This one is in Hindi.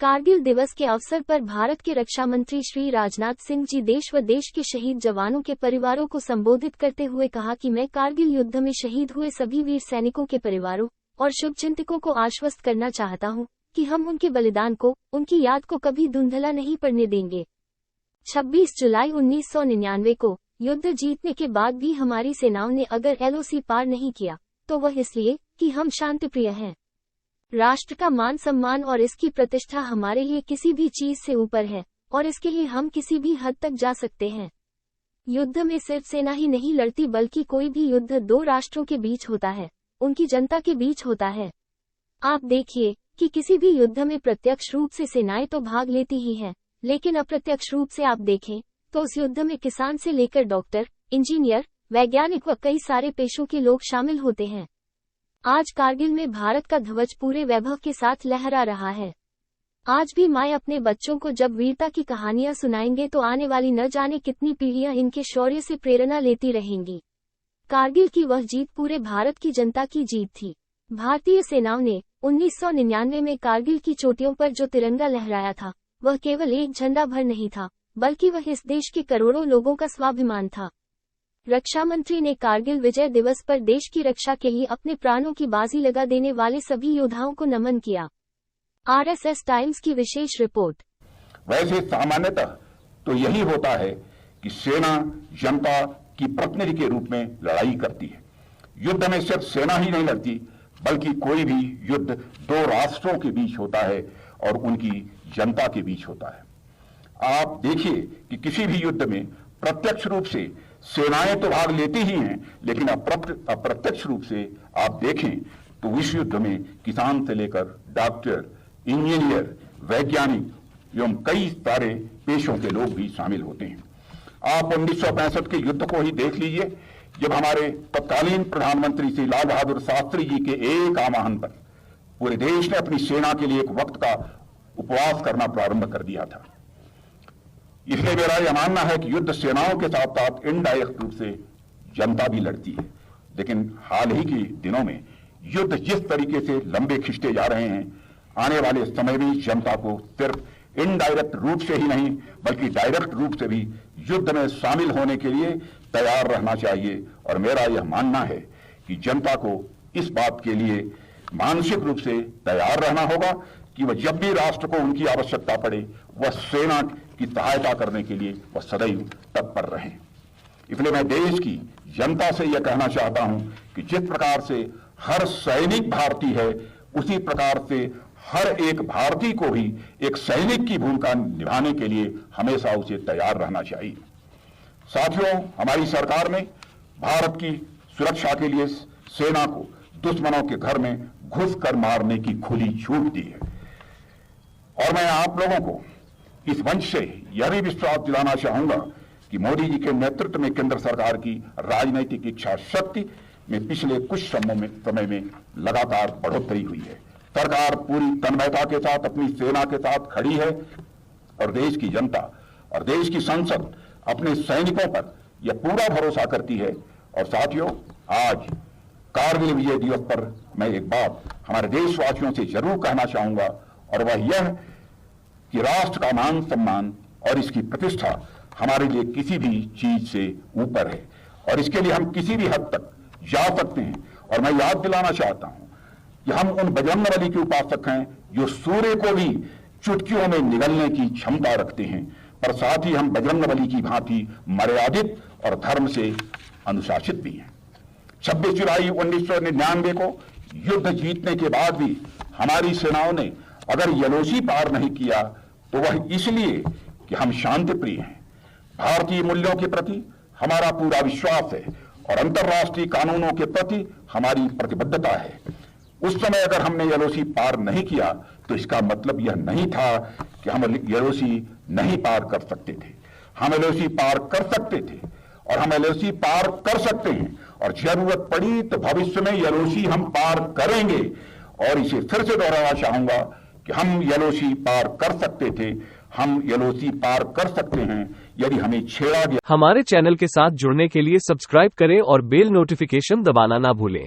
कारगिल दिवस के अवसर पर भारत के रक्षा मंत्री श्री राजनाथ सिंह जी देश व देश के शहीद जवानों के परिवारों को संबोधित करते हुए कहा कि मैं कारगिल युद्ध में शहीद हुए सभी वीर सैनिकों के परिवारों और शुभचिंतकों को आश्वस्त करना चाहता हूं कि हम उनके बलिदान को, उनकी याद को कभी धुंधला नहीं पड़ने देंगे। 26 जुलाई 1999 को युद्ध जीतने के बाद भी हमारी सेनाओं ने अगर LOC पार नहीं किया तो वह इसलिए कि हम शांतिप्रिय हैं। राष्ट्र का मान सम्मान और इसकी प्रतिष्ठा हमारे लिए किसी भी चीज से ऊपर है और इसके लिए हम किसी भी हद तक जा सकते हैं। युद्ध में सिर्फ सेना ही नहीं लड़ती बल्कि कोई भी युद्ध दो राष्ट्रों के बीच होता है, उनकी जनता के बीच होता है। आप देखिए कि किसी भी युद्ध में प्रत्यक्ष रूप से सेनाएं तो भाग लेती ही हैं, लेकिन अप्रत्यक्ष रूप से आप देखें तो उस युद्ध में किसान से लेकर डॉक्टर, इंजीनियर, वैज्ञानिक व कई सारे पेशों के लोग शामिल होते हैं। आज कारगिल में भारत का ध्वज पूरे वैभव के साथ लहरा रहा है। आज भी माएं अपने बच्चों को जब वीरता की कहानियां सुनाएंगे तो आने वाली न जाने कितनी पीढ़ियां इनके शौर्य से प्रेरणा लेती रहेंगी। कारगिल की वह जीत पूरे भारत की जनता की जीत थी। भारतीय सेनाओं ने 1999 में कारगिल की चोटियों पर जो तिरंगा लहराया था, वह केवल एक झंडा भर नहीं था, बल्कि वह इस देश के करोड़ों लोगों का स्वाभिमान था। रक्षा मंत्री ने कारगिल विजय दिवस पर देश की रक्षा के लिए अपने प्राणों की बाजी लगा देने वाले सभी योद्धाओं को नमन किया। RSS टाइम्स की विशेष रिपोर्ट। वैसे सामान्यतः तो यही होता है कि सेना जनता की प्रतिनिधि के रूप में लड़ाई करती है। युद्ध में सिर्फ सेना ही नहीं लड़ती बल्कि कोई भी युद्ध दो राष्ट्रों के बीच होता है और उनकी जनता के बीच होता है। आप देखिए कि किसी भी युद्ध में प्रत्यक्ष रूप से सेनाएं तो भाग लेती ही हैं, लेकिन अप्रत्यक्ष रूप से आप देखें तो विश्व युद्ध में किसान से लेकर डॉक्टर, इंजीनियर, वैज्ञानिक एवं कई सारे पेशों के लोग भी शामिल होते हैं। आप 1965 के युद्ध को ही देख लीजिए, जब हमारे तत्कालीन प्रधानमंत्री श्री लाल बहादुर शास्त्री जी के एक आह्वान पर पूरे देश ने अपनी सेना के लिए एक वक्त का उपवास करना प्रारंभ कर दिया था। इसलिए मेरा यह मानना है कि युद्ध सेनाओं के साथ साथ इनडायरेक्ट रूप से जनता भी लड़ती है, लेकिन हाल ही के दिनों में युद्ध जिस तरीके से लंबे खिंचते जा रहे हैं, आने वाले समय में जनता को सिर्फ इनडायरेक्ट रूप से ही नहीं बल्कि डायरेक्ट रूप से भी युद्ध में शामिल होने के लिए तैयार रहना चाहिए। और मेरा यह मानना है कि जनता को इस बात के लिए मानसिक रूप से तैयार रहना होगा कि वह जब भी राष्ट्र को उनकी आवश्यकता पड़े वह सेना की सहायता करने के लिए वह सदैव तत्पर रहें। इसलिए मैं देश की जनता से यह कहना चाहता हूं कि जिस प्रकार से हर सैनिक भारतीय है, उसी प्रकार से हर एक भारतीय को भी एक सैनिक की भूमिका निभाने के लिए हमेशा उसे तैयार रहना चाहिए। साथियों, हमारी सरकार ने भारत की सुरक्षा के लिए सेना को दुश्मनों के घर में घुसकर मारने की खुली छूट दी है। और मैं आप लोगों को इस मंच से यह भी विश्वास दिलाना चाहूंगा कि मोदी जी के नेतृत्व में केंद्र सरकार की राजनीतिक इच्छा शक्ति में पिछले कुछ समय में लगातार बढ़ोतरी हुई है। सरकार पूरी तन्मयता के साथ अपनी सेना के साथ खड़ी है और देश की जनता और देश की संसद अपने सैनिकों पर यह पूरा भरोसा करती है। और साथियों, आज कारगिल विजय दिवस पर मैं एक बात हमारे देशवासियों से जरूर कहना चाहूंगा, और वह यह कि राष्ट्र का मान सम्मान और इसकी प्रतिष्ठा हमारे लिए किसी भी चीज से ऊपर है और इसके लिए हम किसी भी हद तक जा सकते हैं। और मैं याद दिलाना चाहता हूं कि हम उन बजरंगबली के उपासक हैं जो सूर्य को भी चुटकियों में निगलने की क्षमता रखते हैं, पर साथ ही हम बजरंगबली की भांति मर्यादित और धर्म से अनुशासित भी हैं। 26 जुलाई 1999 को युद्ध जीतने के बाद भी हमारी सेनाओं ने अगर LOC पार नहीं किया तो वह इसलिए कि हम शांतिप्रिय हैं। भारतीय मूल्यों के प्रति हमारा पूरा विश्वास है और अंतर्राष्ट्रीय कानूनों के प्रति हमारी प्रतिबद्धता है। उस समय अगर हमने LOC पार नहीं किया तो इसका मतलब यह नहीं था कि हम LOC नहीं पार कर सकते थे। हम LOC पार कर सकते थे और हम LOC पार कर सकते हैं और जरूरत पड़ी तो भविष्य में LOC हम पार करेंगे। और इसे फिर से दोहराना चाहूंगा कि हम LOC पार कर सकते थे, हम LOC पार कर सकते हैं यदि हमें छेड़ा गया। हमारे चैनल के साथ जुड़ने के लिए सब्सक्राइब करें और बेल नोटिफिकेशन दबाना ना भूलें।